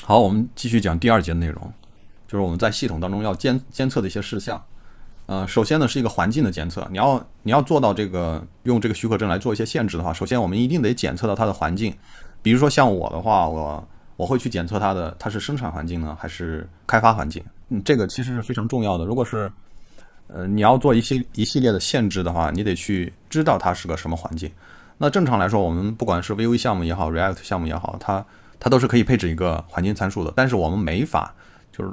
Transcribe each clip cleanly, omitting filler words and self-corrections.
好，我们继续讲第2节的内容，就是我们在系统当中要监测的一些事项。首先呢是一个环境的监测，你要做到这个用这个许可证来做一些限制的话，首先我们一定得检测到它的环境。比如说像我的话，我会去检测它是生产环境呢，还是开发环境。这个其实是非常重要的。如果是你要做一系列的限制的话，你得去知道它是个什么环境。那正常来说，我们不管是 Vue 项目也好 ，React 项目也好，它都是可以配置一个环境参数的，但是我们没法就是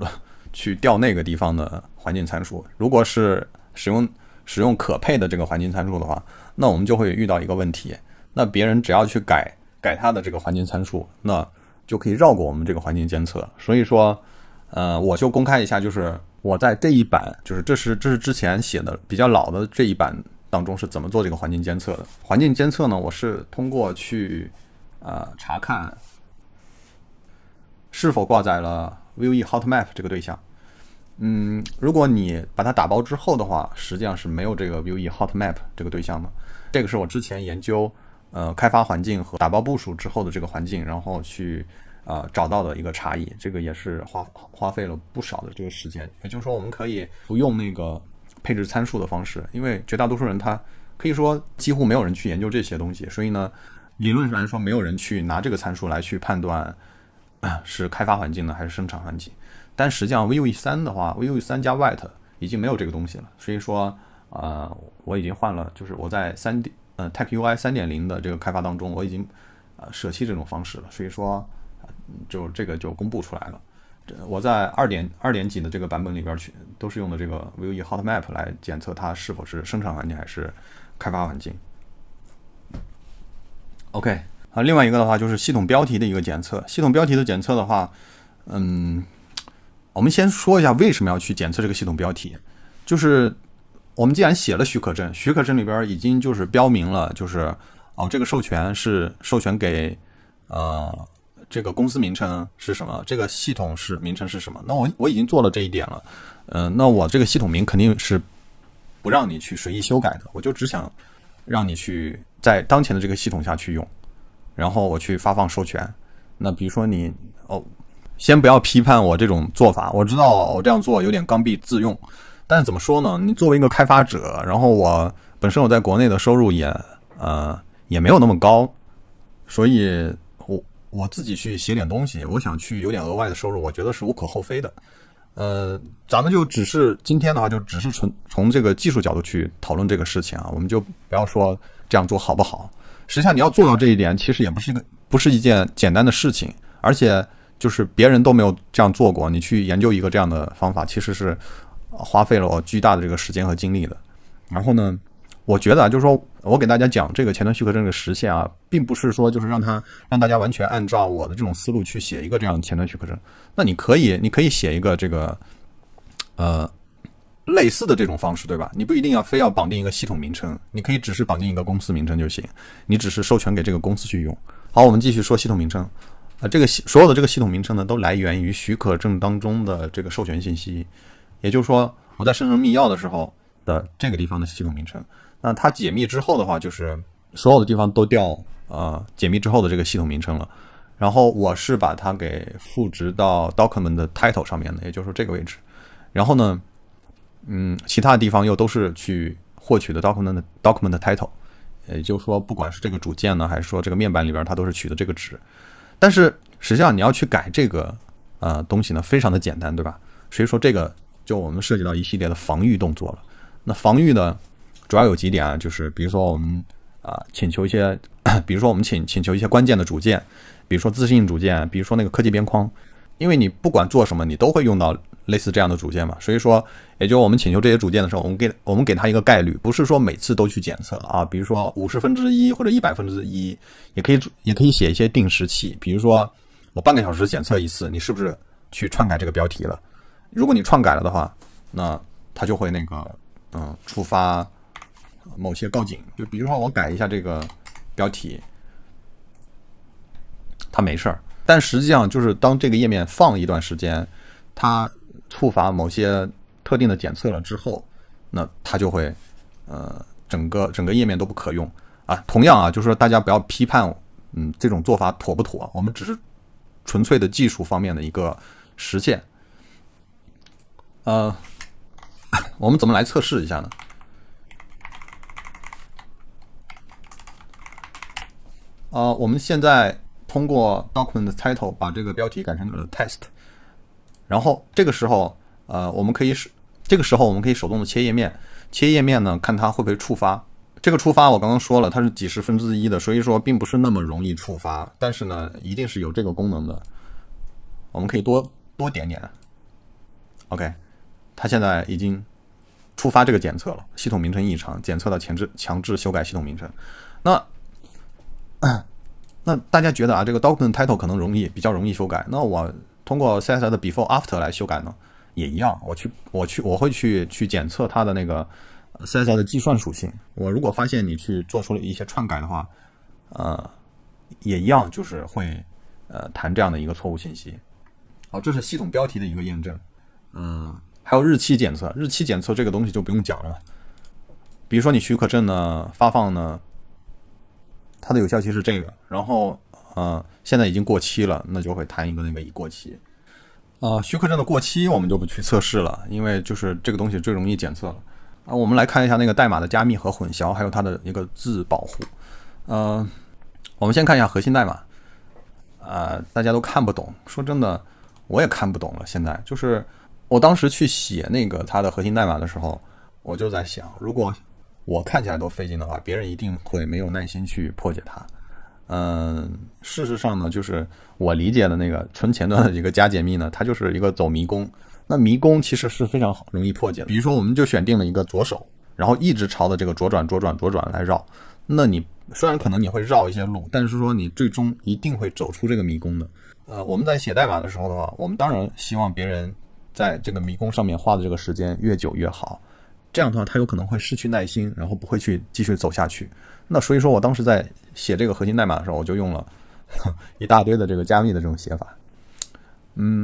去调那个地方的环境参数。如果是使用可配的这个环境参数的话，那我们就会遇到一个问题，那别人只要去改它的这个环境参数，那就可以绕过我们这个环境监测。所以说我就公开一下，就是我在这一版，就是这是之前写的比较老的这一版当中是怎么做这个环境监测的。环境监测呢，我是通过去查看是否挂载了 Vue Hotmap 这个对象。如果你把它打包之后的话，实际上是没有这个 Vue Hotmap 这个对象的。这个是我之前研究开发环境和打包部署之后的这个环境，然后去找到的一个差异。这个也是花费了不少的这个时间。也就是说，我们可以不用那个配置参数的方式，因为绝大多数人他可以说几乎没有人去研究这些东西，所以呢，理论上来说没有人去拿这个参数来去判断是开发环境呢还是生产环境。但实际上 Vue 3的话 Vue 3加 White 已经没有这个东西了，所以说我已经换了，就是我在TechUI 3.0 的这个开发当中，我已经舍弃这种方式了，所以说就这个就公布出来了。我在2点几的这个版本里边都是用的这个 Vue Hotmap 来检测它是否是生产环境还是开发环境。OK， 另外一个的话就是系统标题的一个检测。系统标题的检测的话，我们先说一下为什么要去检测这个系统标题。就是我们既然写了许可证，许可证里边已经就是标明了，就是这个授权是授权给这个公司名称是什么，这个系统名称是什么。那我已经做了这一点了，那我这个系统名肯定是不让你去随意修改的，我就只想让你去在当前的这个系统下去用，然后我去发放授权。那比如说你先不要批判我这种做法，我知道我这样做有点刚愎自用，但是怎么说呢？你作为一个开发者，然后我本身我在国内的收入也没有那么高，所以我自己去写点东西，我想去有点额外的收入，我觉得是无可厚非的。咱们就只是今天的话，就只是从这个技术角度去讨论这个事情啊，我们就不要说这样做好不好。实际上你要做到这一点，其实也不是一件简单的事情，而且就是别人都没有这样做过，你去研究一个这样的方法，其实是花费了我巨大的这个时间和精力的。然后呢，我觉得就是说我给大家讲这个前端许可证的实现啊，并不是说就是让大家完全按照我的这种思路去写一个这样的前端许可证。那你可以写一个这个类似的这种方式，对吧？你不一定非要绑定一个系统名称，你可以只是绑定一个公司名称就行，你只是授权给这个公司去用。好，我们继续说系统名称。这个所有的这个系统名称呢，都来源于许可证当中的这个授权信息，也就是说我在生成密钥的时候的这个地方的系统名称。那它解密之后的话，就是所有的地方都调解密之后的这个系统名称了。然后我是把它给赋值到 document title 上面的，也就是说这个位置。然后呢，其他的地方又都是去获取的 document title， 也就是说不管是这个主件呢，还是说这个面板里边它都是取的这个值。但是实际上你要去改这个东西呢，非常的简单，对吧？所以说这个就我们涉及到一系列的防御动作了。那防御呢，主要有几点啊，就是比如说我们请求一些，比如说我们请求一些关键的主件，比如说自适应主件，比如说那个科技边框，因为你不管做什么，你都会用到类似这样的主件嘛。所以说，也就我们请求这些主件的时候，我们给它一个概率，不是说每次都去检测啊。比如说1/50或者100%，也可以写一些定时器，比如说我半个小时检测一次，你是不是去篡改这个标题了？如果你篡改了的话，那它就会那个触发某些告警。就比如说我改一下这个标题，它没事儿，但实际上就是当这个页面放一段时间，它触发某些特定的检测了之后，那它就会整个页面都不可用啊。同样啊，就是说大家不要批判这种做法妥不妥，我们只是纯粹的技术方面的一个实现。我们怎么来测试一下呢？我们现在通过 document title 把这个标题改成了 test， 然后这个时候我们可以手动的切页面，切页面呢看它会不会触发。这个触发我刚刚说了，它是几十分之一的，所以说并不是那么容易触发，但是呢一定是有这个功能的。我们可以多点点 ，OK， 它现在已经触发这个检测了，系统名称异常，检测到强制修改系统名称。那大家觉得这个 document title 可能比较容易修改，那我通过 CSS 的 before after 来修改呢，也一样。我会去检测它的那个 CSS 的计算属性。我如果发现你去做出了一些篡改的话，也一样，就是会弹这样的一个错误信息。好，这是系统标题的一个验证。还有日期检测，日期检测这个东西就不用讲了。比如说你许可证呢发放呢，它的有效期是这个，然后现在已经过期了，那就会弹一个那个已过期。许可证的过期我们就不去测试了，因为就是这个东西最容易检测了。我们来看一下那个代码的加密和混淆，还有它的一个自保护。我们先看一下核心代码。大家都看不懂，说真的，我也看不懂了。现在就是我当时去写那个它的核心代码的时候，我就在想，如果我看起来都费劲的话，别人一定会没有耐心去破解它。事实上呢，就是我理解的那个纯前端的一个加解密呢，它就是一个走迷宫。那迷宫其实是非常容易破解的。比如说，我们就选定了一个左手，然后一直朝着这个左转来绕。那你虽然可能你会绕一些路，但是说你最终一定会走出这个迷宫的。我们在写代码的时候的话，我们当然希望别人在这个迷宫上面花的这个时间越久越好。这样的话，他有可能会失去耐心，然后不会去继续走下去。那所以说我当时在写这个核心代码的时候，我就用了一大堆的这个加密的这种写法。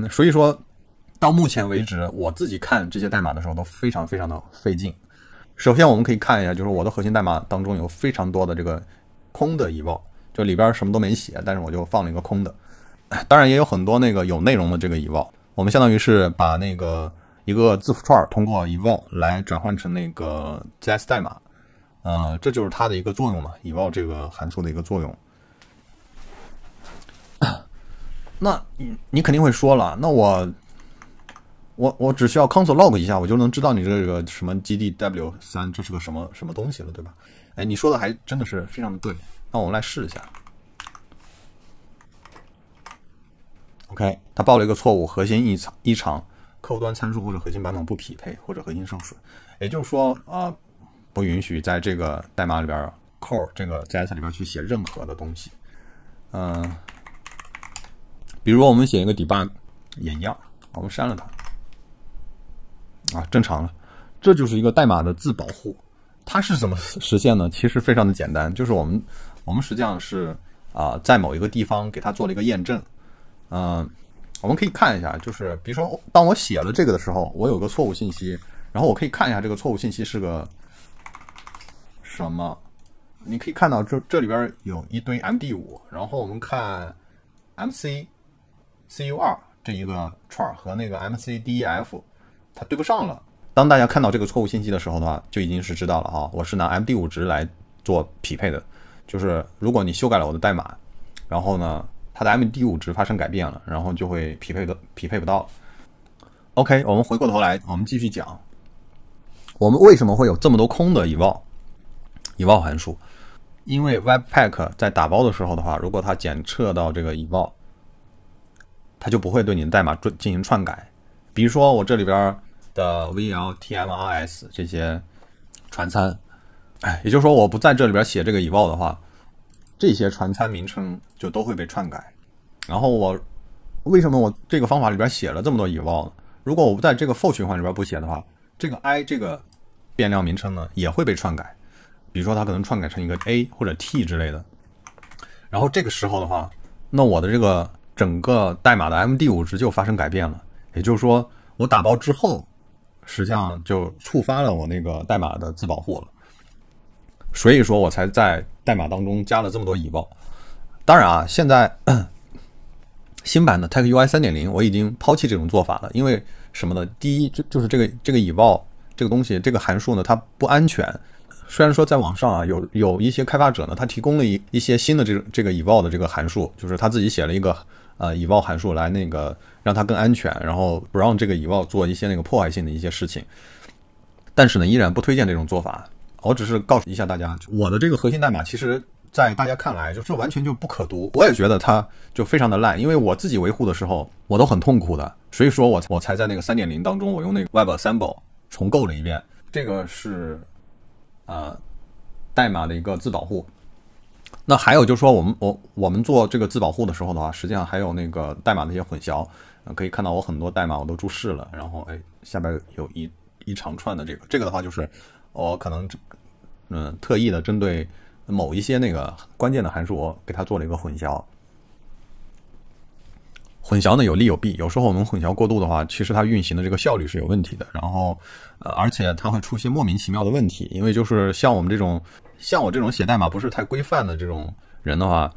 所以说到目前为止，我自己看这些代码的时候都非常非常的费劲。首先我们可以看一下，就是我的核心代码当中有非常多的这个空的eval，就里边什么都没写，但是我就放了一个空的。当然也有很多那个有内容的这个eval，我们相当于是把那个一个字符串通过eval来转换成那个 JS 代码，这就是它的一个作用嘛，eval这个函数的一个作用。那你肯定会说了，那我只需要 console log 一下，我就能知道你这个什么 GDW3 这是个什么东西了，对吧？你说的还真的是非常的对。那我们来试一下。OK， 它报了一个错误，核心异常，客户端参数或者核心版本不匹配，或者核心受损。也就是说不允许在这个代码里边 core 这个 JS 里边去写任何的东西。比如我们写一个 debug 也一样，我们删了它。正常了，这就是一个代码的自保护。它是怎么实现呢？其实非常的简单，就是我们实际上是在某一个地方给它做了一个验证。我们可以看一下，就是比如说当我写了这个的时候，我有个错误信息，然后我可以看一下这个错误信息是个什么。你可以看到这里边有一堆 MD5， 然后我们看 MC-CU2 这一个串和那个 MC-DEF。它对不上了。当大家看到这个错误信息的时候的话，就已经是知道了我是拿 MD5 值来做匹配的。就是如果你修改了我的代码，然后呢，它的 MD5 值发生改变了，然后就会匹配不到了。OK， 我们回过头来，我们继续讲，我们为什么会有这么多空的eval函数？因为 Webpack 在打包的时候的话，如果它检测到这个eval，它就不会对你的代码进行篡改。比如说我这里边的 VLTMRS 这些传参，也就是说我不在这里边写这个eval的话，这些传参名称就都会被篡改。然后为什么我这个方法里边写了这么多eval呢？如果我不在这个 for 循环里边不写的话，这个 I 这个变量名称呢也会被篡改。比如说它可能篡改成一个 A 或者 T 之类的。然后这个时候的话，那我的这个整个代码的 MD5 值就发生改变了。也就是说，我打包之后，实际上就触发了我那个代码的自保护了。所以说我才在代码当中加了这么多eval。当然现在新版的 TechUI 3.0，我已经抛弃这种做法了，因为什么呢？第一，就是这个eval 这个东西，这个函数呢，它不安全。虽然说在网上啊，有一些开发者呢，他提供了一些新的这个 eval 的这个函数，就是他自己写了一个eval 函数来那个让它更安全，然后不让这个eval做一些那个破坏性的一些事情。但是呢，依然不推荐这种做法。我只是告诉一下大家，我的这个核心代码其实在大家看来就是完全就不可读，我也觉得它就非常的烂，因为我自己维护的时候我都很痛苦的，所以说我才在那个 3.0 当中，我用那个 WebAssembly 重构了一遍。这个是代码的一个自保护。那还有就是说我们做这个自保护的时候的话，实际上还有那个代码的一些混淆。可以看到我很多代码我都注释了，然后下边有一长串的这个的话，就是我可能特意的针对某一些那个关键的函数，我给它做了一个混淆。混淆呢有利有弊，有时候我们混淆过度的话，其实它运行的这个效率是有问题的。然后而且它会出现莫名其妙的问题，因为就是像我这种写代码不是太规范的这种人的话，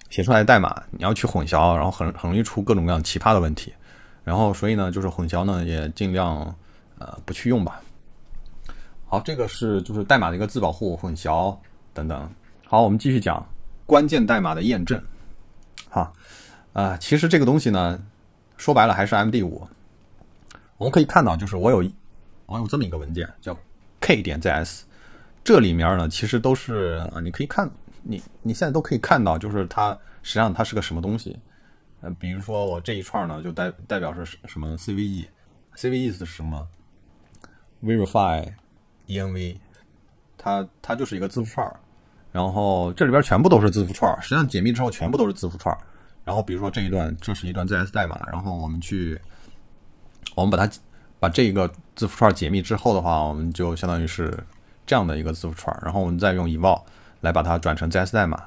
写出来的代码你要去混淆，然后很容易出各种各样奇葩的问题。然后所以呢，就是混淆呢也尽量不去用吧。好，这个是就是代码的一个自保护、混淆等等。好，我们继续讲关键代码的验证。其实这个东西呢，说白了还是 MD5。我们可以看到，就是我有这么一个文件叫 k.js， 这里面呢其实都是你可以看，你现在都可以看到，就是它实际上它是个什么东西。比如说我这一串呢就代表是什么 CVE 是什么 verify env， 它就是一个字符串，然后这里边全部都是字符串，实际上解密之后全部都是字符串。然后比如说这是一段 JS 代码，然后我们把这个字符串解密之后的话，我们就相当于是这样的一个字符串，然后我们再用 eval 来把它转成 JS 代码。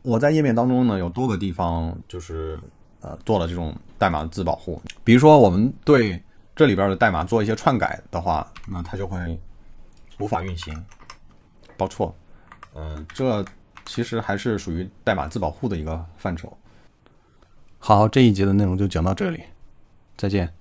我在页面当中呢有多个地方就是做了这种代码的自保护。比如说我们对这里边的代码做一些篡改的话，那它就会无法运行，报错。这其实还是属于代码自保护的一个范畴。好，这一节的内容就讲到这里，再见。